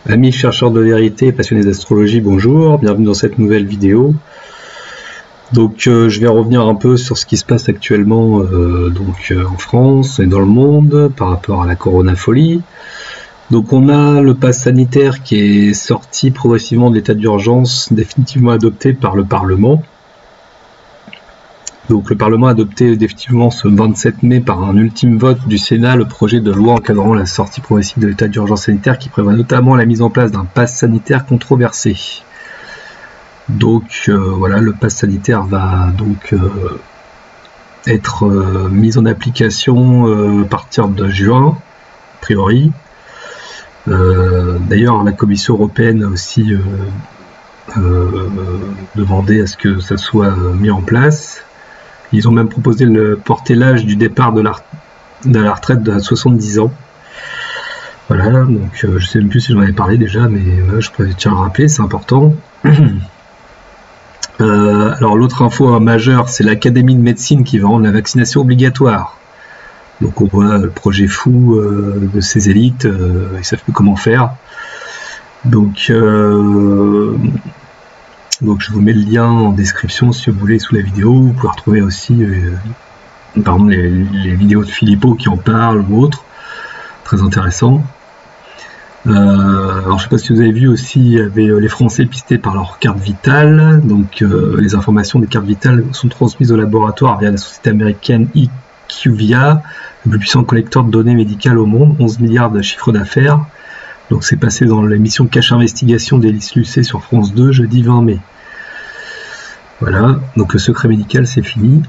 Amis chercheurs de vérité, passionnés d'astrologie, bonjour, bienvenue dans cette nouvelle vidéo. Donc je vais revenir un peu sur ce qui se passe actuellement en France et dans le monde par rapport à la coronafolie. Donc on a le pass sanitaire qui est sorti progressivement de l'état d'urgence, définitivement adopté par le Parlement. Donc le Parlement a adopté définitivement ce 27 mai par un ultime vote du Sénat le projet de loi encadrant la sortie progressive de l'état d'urgence sanitaire qui prévoit notamment la mise en place d'un pass sanitaire controversé. Donc voilà, le pass sanitaire va donc être mis en application à partir de juin, a priori. D'ailleurs, la Commission européenne a aussi demandé à ce que ça soit mis en place. Ils ont même proposé de porter l'âge du départ de la retraite à 70 ans. Voilà, donc je ne sais même plus si j'en avais parlé déjà, mais je pourrais tiens à rappeler, c'est important. Alors l'autre info majeure, c'est l'Académie de médecine qui va rendre la vaccination obligatoire. Donc on voit le projet fou de ces élites, ils ne savent plus comment faire. Donc je vous mets le lien en description si vous voulez sous la vidéo. Vous pouvez retrouver aussi par exemple les vidéos de Philippot qui en parlent ou autres. Très intéressant. Alors je ne sais pas si vous avez vu aussi, il y avait les Français pistés par leur carte vitale. Donc les informations des cartes vitales sont transmises au laboratoire via la société américaine IQVIA, le plus puissant collecteur de données médicales au monde, 11 milliards de chiffre d'affaires. Donc c'est passé dans l'émission Cache Investigation d'Élise Lucet sur France 2, jeudi 20 mai. Voilà, donc le secret médical c'est fini.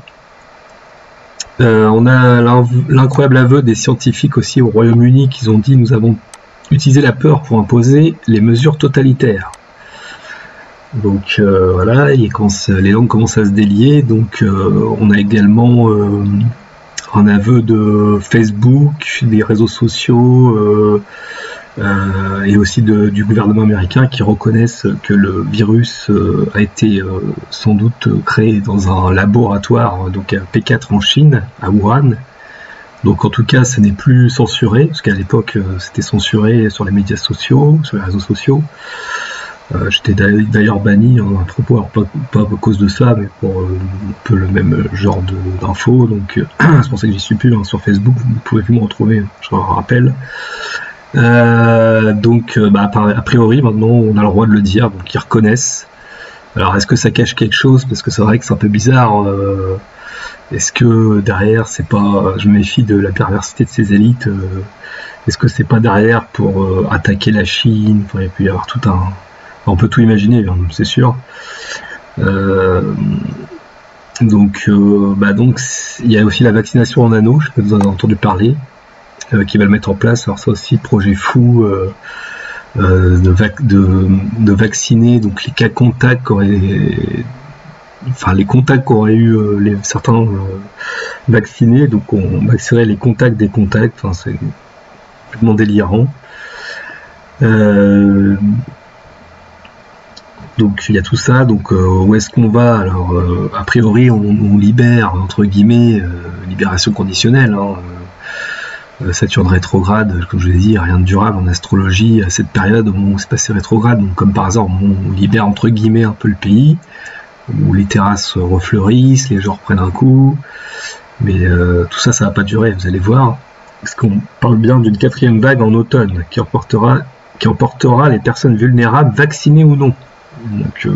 On a l'incroyable aveu des scientifiques aussi au Royaume-Uni qui ont dit nous avons utilisé la peur pour imposer les mesures totalitaires. Donc voilà, les langues commencent à se délier. Donc on a également un aveu de Facebook, des réseaux sociaux et aussi du gouvernement américain qui reconnaissent que le virus a été sans doute créé dans un laboratoire donc à P4 en Chine, à Wuhan. Donc en tout cas, ce n'est plus censuré, parce qu'à l'époque c'était censuré sur les médias sociaux, sur les réseaux sociaux. J'étais d'ailleurs banni à propos, alors pas à cause de ça, mais pour un peu le même genre d'infos. Donc c'est pour ça que j'y suis plus sur Facebook, vous ne pouvez plus me retrouver, je vous rappelle. A priori maintenant on a le droit de le dire, donc ils reconnaissent. Alors est-ce que ça cache quelque chose, parce que c'est vrai que c'est un peu bizarre. Est-ce que derrière c'est pas, je me méfie de la perversité de ces élites, est-ce que c'est pas derrière pour attaquer la Chine? Il peut y avoir tout on peut tout imaginer, c'est sûr. Donc il y a aussi la vaccination en anneau, je sais pas si vous en avez entendu parler, qui va le mettre en place. Alors ça aussi, projet fou de vacciner donc les cas contacts les contacts qu'auraient eu certains vaccinés. Donc on vaccinerait les contacts des contacts. Enfin, c'est complètement délirant. Donc il y a tout ça. Donc où est-ce qu'on va? Alors a priori on libère entre guillemets, libération conditionnelle. Saturne rétrograde, comme je vous l'ai dit, rien de durable en astrologie à cette période où c'est passé rétrograde. Donc comme par hasard, on libère entre guillemets un peu le pays, où les terrasses refleurissent, les gens reprennent un coup. Mais tout ça, ça va pas durer, vous allez voir. Parce qu'on parle bien d'une 4e vague en automne qui emportera les personnes vulnérables, vaccinées ou non. Donc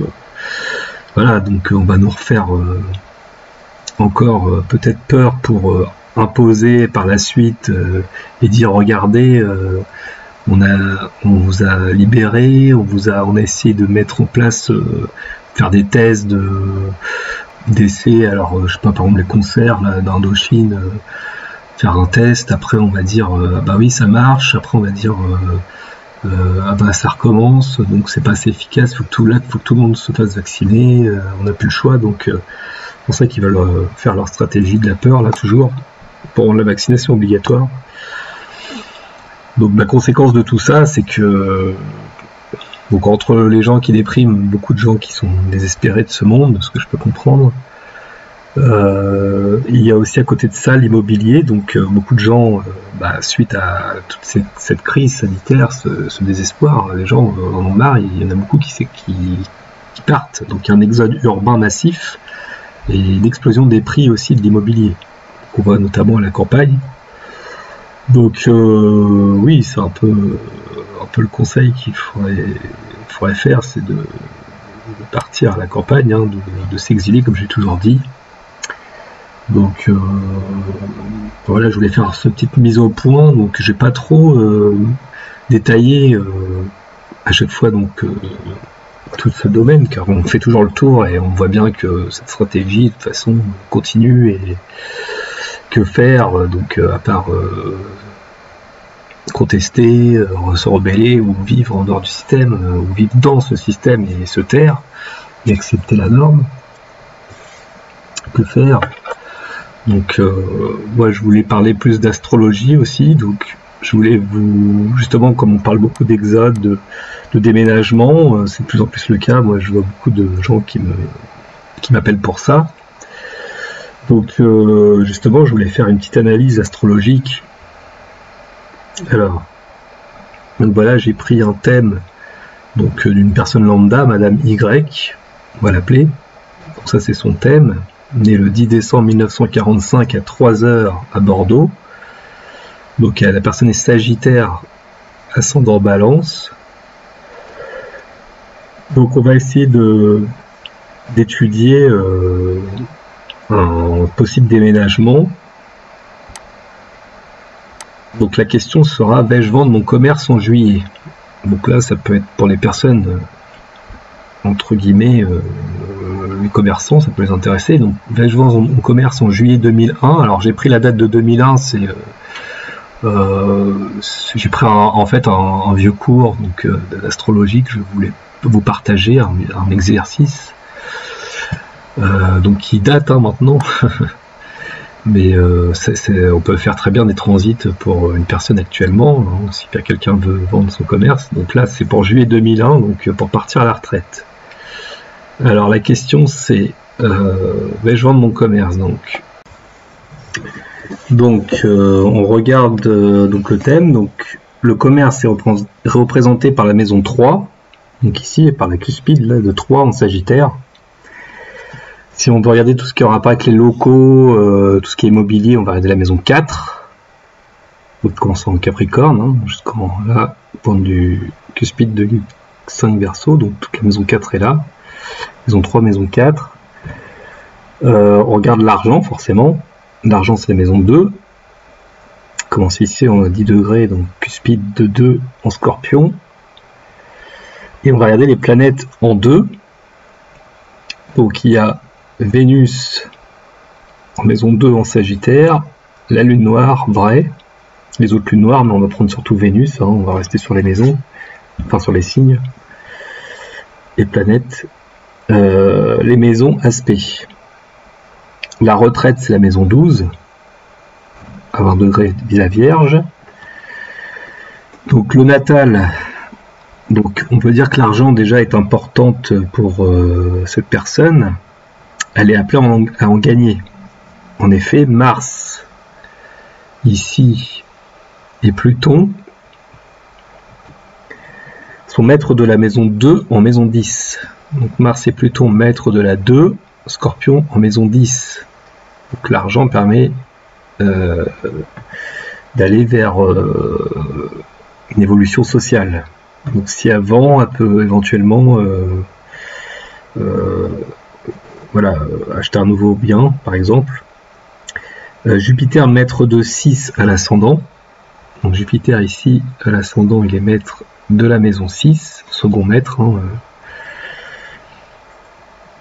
voilà, donc on va nous refaire encore peut-être peur pour imposer par la suite et dire regardez, on vous a libéré, on a essayé de mettre en place, faire des tests d'essai. Alors je sais pas, par exemple les concerts d'Indochine, faire un test, après on va dire bah oui ça marche, après on va dire ça recommence, donc c'est pas assez efficace, faut que tout le monde se fasse vacciner, on n'a plus le choix. Donc c'est pour ça qu'ils veulent faire leur stratégie de la peur là toujours pour rendre la vaccination obligatoire. Donc la conséquence de tout ça, c'est que donc entre les gens qui dépriment, beaucoup de gens qui sont désespérés de ce monde, ce que je peux comprendre, Il y a aussi à côté de ça l'immobilier, donc beaucoup de gens, suite à toute cette crise sanitaire, ce désespoir, les gens en ont marre, il y en a beaucoup qui partent, donc il y a un exode urbain massif et une explosion des prix aussi de l'immobilier, qu'on voit notamment à la campagne. Donc oui, c'est un peu le conseil qu'il faudrait faire, c'est de partir à la campagne, hein, de s'exiler comme j'ai toujours dit. Donc voilà, je voulais faire cette petite mise au point, donc j'ai pas trop détaillé à chaque fois donc tout ce domaine, car on fait toujours le tour et on voit bien que cette stratégie de toute façon continue, et que faire donc à part contester, se rebeller ou vivre en dehors du système, ou vivre dans ce système et se taire et accepter la norme. Que faire? Donc moi je voulais parler plus d'astrologie aussi, donc je voulais justement, comme on parle beaucoup d'exode, de déménagement, c'est de plus en plus le cas, moi je vois beaucoup de gens qui m'appellent pour ça. Donc justement je voulais faire une petite analyse astrologique. Alors, donc voilà, j'ai pris un thème donc d'une personne lambda, Madame Y, on va l'appeler. Donc ça c'est son thème, né le 10 décembre 1945 à 3h à Bordeaux. Donc la personne est Sagittaire, ascendant Balance. Donc on va essayer d'étudier un possible déménagement. Donc la question sera: vais-je vendre mon commerce en juillet? Donc là ça peut être pour les personnes entre guillemets les commerçants, ça peut les intéresser. Donc vais-je vendre mon commerce en juillet 2001? Alors j'ai pris la date de 2001, j'ai pris en fait un vieux cours donc d'astrologie que je voulais vous partager, un exercice donc qui date maintenant. Mais on peut faire très bien des transits pour une personne actuellement, hein, si quelqu'un veut vendre son commerce. Donc là c'est pour juillet 2001, donc pour partir à la retraite. Alors la question c'est vais-je vendre mon commerce? Donc on regarde donc le thème. Donc le commerce est représenté par la maison 3, donc ici, et par la cuspide là, de 3 en Sagittaire. Si on veut regarder tout ce qui est en rapport avec les locaux, tout ce qui est immobilier, on va regarder la maison 4, donc commençant en Capricorne, hein, jusqu'en là, point du cuspide de 5 Verseau, donc toute la maison 4 est là. Maison 3, maison 4. On regarde l'argent, forcément. L'argent, c'est la maison 2. Commence ici, on a 10 degrés, donc cuspide de 2 en Scorpion. Et on va regarder les planètes en 2. Donc il y a Vénus en maison 2 en Sagittaire, la lune noire, vrai, les autres lunes noires, mais on va prendre surtout Vénus, hein, on va rester sur les maisons, enfin sur les signes, les planètes, les maisons aspect. La retraite, c'est la maison 12, à 20 degrés la Vierge. Donc le natal, donc on peut dire que l'argent déjà est importante pour cette personne. Elle est appelée à en gagner. En effet, Mars, ici, et Pluton sont maîtres de la maison 2 en maison 10. Donc Mars et Pluton, maîtres de la 2, Scorpion en maison 10. Donc l'argent permet d'aller vers une évolution sociale. Donc si avant, elle peut éventuellement voilà, acheter un nouveau bien, par exemple. Jupiter, maître de 6 à l'ascendant. Donc Jupiter ici, à l'ascendant, il est maître de la maison 6, second maître. Hein.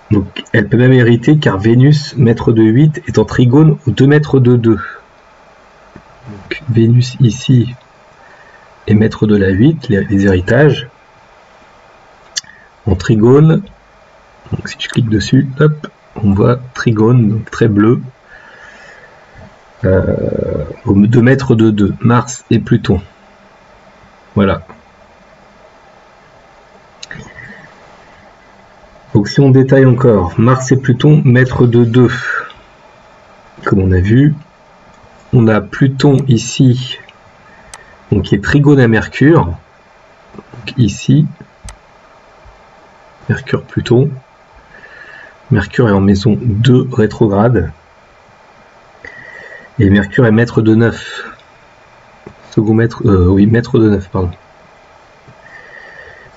Donc elle peut même hériter, car Vénus, maître de 8, est en trigone aux 2 maîtres de 2. Donc Vénus ici est maître de la 8, les héritages. En trigone, donc si je clique dessus, hop, on voit trigone, donc très bleu, aux 2 maîtres de 2, Mars et Pluton. Voilà. Donc si on détaille encore, Mars et Pluton, maîtres de 2. comme on a vu. On a Pluton ici, donc qui est trigone à Mercure. Donc ici, Mercure-Pluton. Mercure est en maison 2 rétrograde. Et Mercure est maître de 9. Second maître, oui, maître de 9, pardon.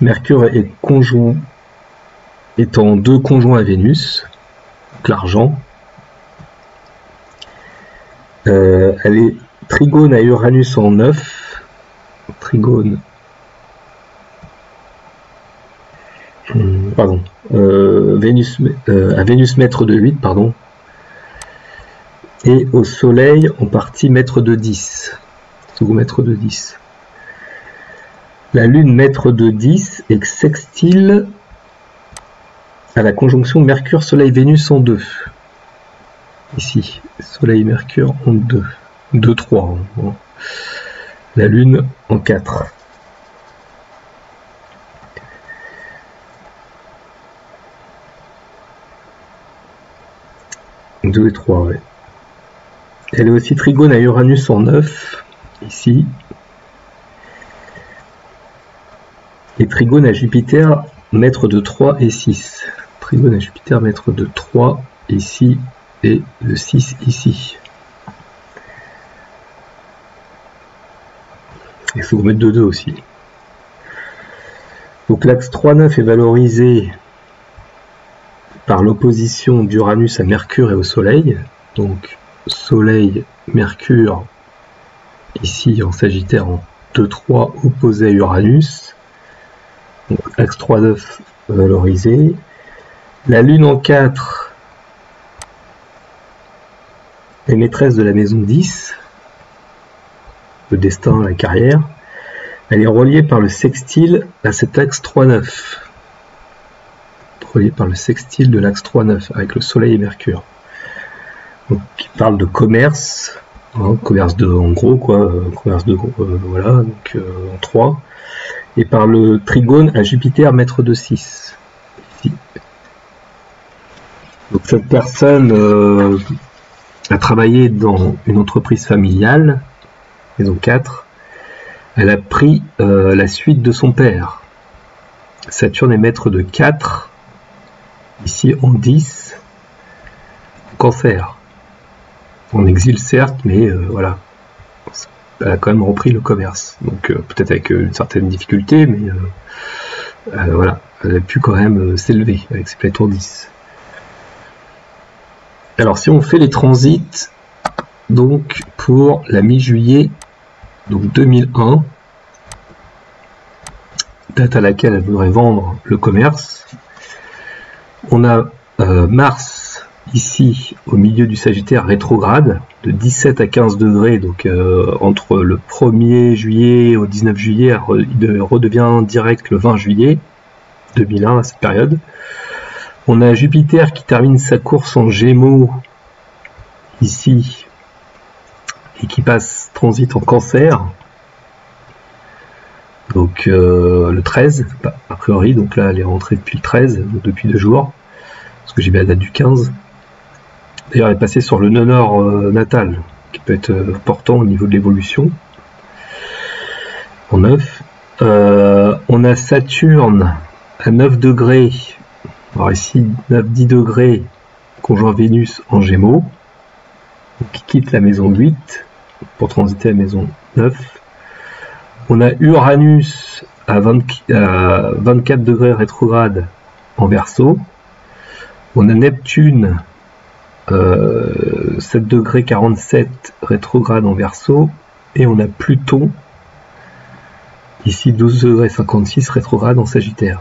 Mercure est conjoint, est en 2 conjoints à Vénus, donc l'argent. Elle est trigone à Uranus en 9. Trigone. Pardon. Vénus, à Vénus maître de 8, pardon. Et au Soleil en partie maître de 10. Second maître de 10. La Lune maître de 10 est sextile à la conjonction Mercure-Soleil-Vénus en 2. Ici, Soleil-Mercure en 2. 2-3. Hein. La Lune en 4. « 2 et 3, ouais. Elle est aussi trigone à Uranus en 9, ici. Et trigone à Jupiter, maître de 3 et 6. Trigone à Jupiter, maître de 3 ici et de 6 ici. Il faut mettre de 2 aussi. Donc l'axe 3-9 est valorisé par l'opposition d'Uranus à Mercure et au Soleil. Donc Soleil, Mercure, ici en Sagittaire en 2-3 opposé à Uranus. Donc, axe 3-9 valorisé. La Lune en 4 est maîtresse de la maison 10, le destin, la carrière. Elle est reliée par le sextile à cet axe 3-9. Reliée par le sextile de l'axe 3-9 avec le Soleil et Mercure. Donc, qui parle de commerce, hein, commerce de, en gros, quoi, commerce de, voilà, donc en 3. Et par le trigone à Jupiter, maître de 6. Ici. Donc cette personne a travaillé dans une entreprise familiale, maison 4. Elle a pris la suite de son père. Saturne est maître de 4, ici en 10, Cancer. En exil certes, mais voilà. Elle a quand même repris le commerce, donc peut-être avec une certaine difficulté, mais voilà, elle a pu quand même s'élever avec ses planètes en 10. Alors si on fait les transits, donc pour la mi-juillet, donc 2001, date à laquelle elle voudrait vendre le commerce, on a Mars ici au milieu du Sagittaire rétrograde, de 17 à 15 degrés, donc entre le 1er juillet au 19 juillet, il redevient direct le 20 juillet 2001 à cette période. On a Jupiter qui termine sa course en Gémeaux ici et qui passe transit en Cancer, donc le 13 a priori, donc là elle est rentrée depuis le 13, donc depuis 2 jours, parce que j'ai mis la date du 15. D'ailleurs, elle est passée sur le nœud nord natal, qui peut être important au niveau de l'évolution. En 9. On a Saturne à 9 degrés. Alors ici, 9-10 degrés, conjoint Vénus en Gémeaux, qui quitte la maison 8 pour transiter à la maison 9. On a Uranus à 24 degrés rétrograde en Verseau. On a Neptune 7 degrés 47 rétrograde en Verseau, et on a Pluton ici 12 degrés 56 rétrograde en Sagittaire.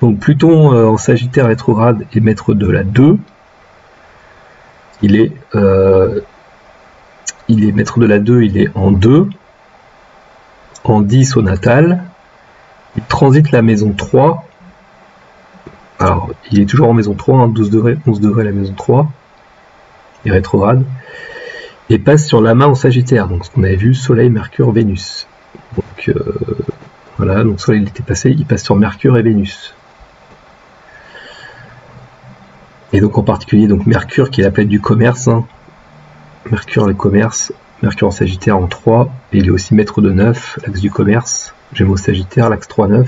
Donc Pluton en Sagittaire rétrograde est maître de la 2. Il est maître de la 2, il est en 2, en 10 au natal. Il transite la maison 3. Alors, il est toujours en maison 3, hein, 12 degrés, 11 degrés la maison 3, et rétrograde, et passe sur l'amas en Sagittaire, donc ce qu'on avait vu, Soleil, Mercure, Vénus. Donc voilà, donc Soleil il était passé, il passe sur Mercure et Vénus. Et donc en particulier donc Mercure qui est la planète du commerce, hein. Mercure le commerce, Mercure en Sagittaire en 3, et il est aussi maître de 9, l'axe du commerce, Gémeaux Sagittaire, l'axe 3-9.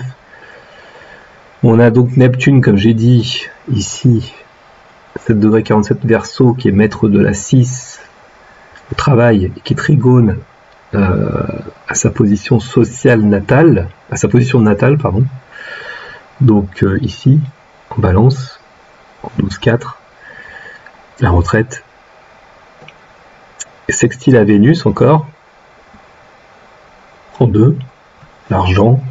On a donc Neptune, comme j'ai dit, ici, 7 degrés 47 Verseau, qui est maître de la 6, au travail, et qui est trigone à sa position sociale natale, à sa position natale, pardon. Donc ici, en Balance, en 12-4, la retraite. Et sextile à Vénus encore, en 2, l'argent,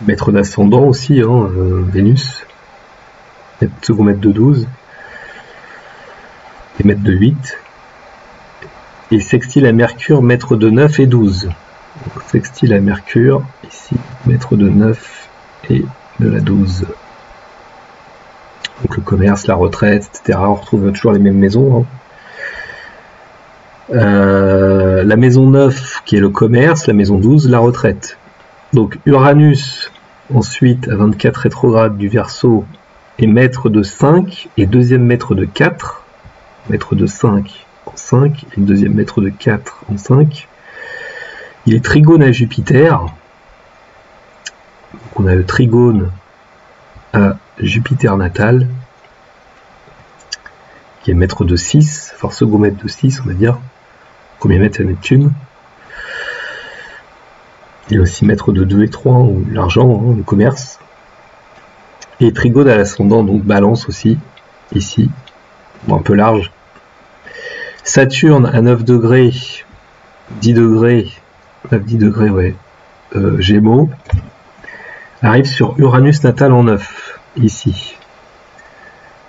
maître d'ascendant aussi, hein, Vénus, second maître de 12, et maître de 8, et sextile à Mercure, maître de 9 et 12. Donc, sextile à Mercure, ici, maître de 9 et de la 12. Donc le commerce, la retraite, etc. On retrouve toujours les mêmes maisons. Hein. La maison 9 qui est le commerce, la maison 12, la retraite. Donc Uranus, ensuite à 24 rétrograde du Verseau, est maître de 5 et deuxième maître de 4. Maître de 5 en 5 et deuxième maître de 4 en 5. Il est trigone à Jupiter. Donc on a le trigone à Jupiter natal, qui est maître de 6, enfin second maître de 6, on va dire. Premier maître à Neptune. Il est aussi maître de 2 et 3, ou l'argent, hein, le commerce. Et trigone à l'ascendant, donc Balance aussi, ici, bon, un peu large. Saturne à 9 degrés, 10 degrés, 9-10 degrés, ouais, Gémeaux, arrive sur Uranus natal en 9, ici.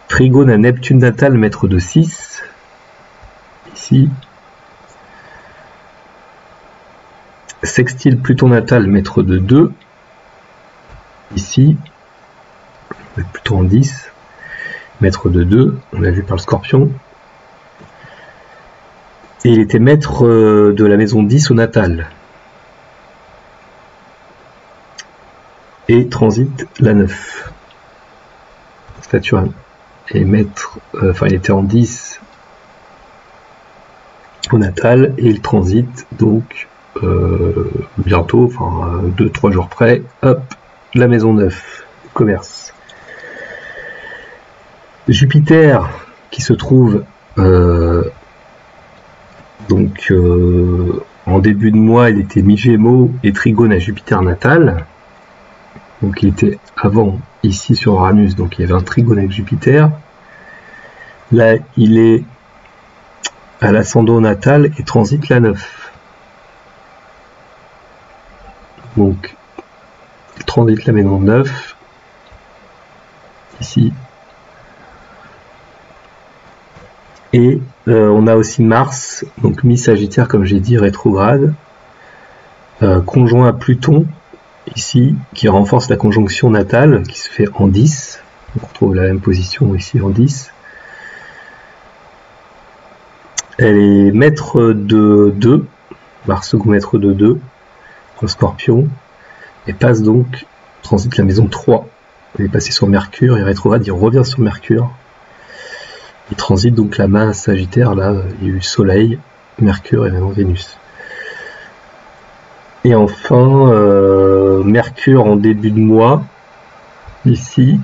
Trigone à Neptune natal, maître de 6, ici. Sextile Pluton natal, maître de 2, ici. Pluton en 10, maître de 2, on l'a vu par le Scorpion. Et il était maître de la maison 10 au natal. Et transite la 9. Saturne est maître, il était en 10 au natal, et il transite donc bientôt, 2-3 jours près, hop, la maison 9, commerce. Jupiter, qui se trouve en début de mois, il était mi-Gémeaux et trigone à Jupiter natal. Donc il était avant ici sur Uranus, donc il y avait un trigone avec Jupiter. Là, il est à l'ascendant natal et transite la 9. Donc, il transite la maison 9, ici. Et on a aussi Mars, donc mi-Sagittaire, comme j'ai dit, rétrograde, conjoint à Pluton, ici, qui renforce la conjonction natale, qui se fait en 10. On retrouve la même position ici en 10. Elle est maître de 2, Mars second maître de 2, le Scorpion, et passe donc, transite la maison 3. Il est passé sur Mercure, il rétrograde, il revient sur Mercure. Il transite donc la main Sagittaire, là, il y a eu Soleil, Mercure et maintenant Vénus. Et enfin, Mercure en début de mois, ici,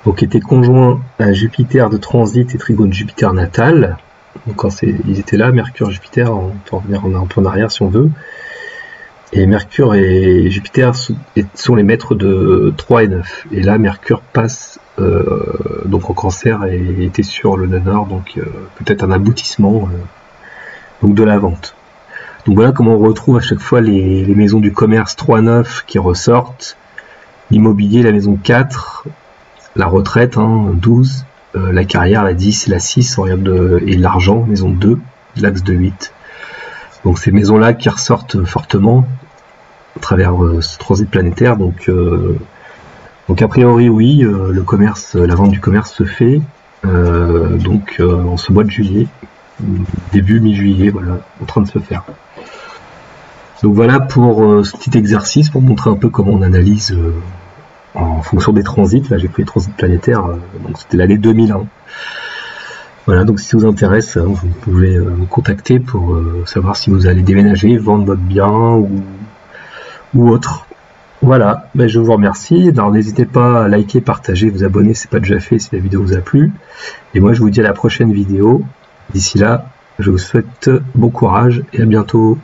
donc était conjoint à Jupiter de transit et trigone Jupiter natal. Donc quand ils étaient là, Mercure, Jupiter, on peut revenir un peu en arrière si on veut. Et Mercure et Jupiter sont les maîtres de 3 et 9. Et là, Mercure passe donc en Cancer et était sur le nœud nord, donc peut-être un aboutissement donc de la vente. Donc voilà comment on retrouve à chaque fois les maisons du commerce 3-9 qui ressortent, l'immobilier, la maison 4, la retraite, 12, la carrière, la 10 et la 6, et l'argent, maison 2, l'axe de 8. Donc ces maisons-là qui ressortent fortement à travers ce transit planétaire. Donc a priori oui, le commerce, la vente du commerce se fait en ce mois de juillet, début mi-juillet, voilà, en train de se faire. Donc voilà pour ce petit exercice pour montrer un peu comment on analyse en fonction des transits. Là, j'ai pris les transits planétaires, donc c'était l'année 2001. Voilà, donc si ça vous intéresse, vous pouvez me contacter pour savoir si vous allez déménager, vendre votre bien ou autre. Voilà, ben je vous remercie. Alors n'hésitez pas à liker, partager, vous abonner si ce n'est pas déjà fait, si la vidéo vous a plu. Et moi je vous dis à la prochaine vidéo. D'ici là, je vous souhaite bon courage et à bientôt.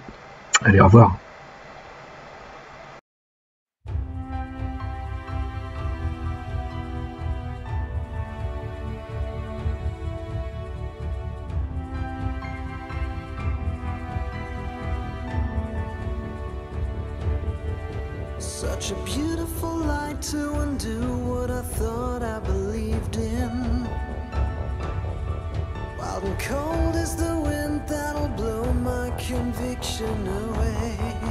Allez, au revoir. Such a beautiful light to undo what I thought I believed in. Wild and cold is the wind that'll blow my conviction away.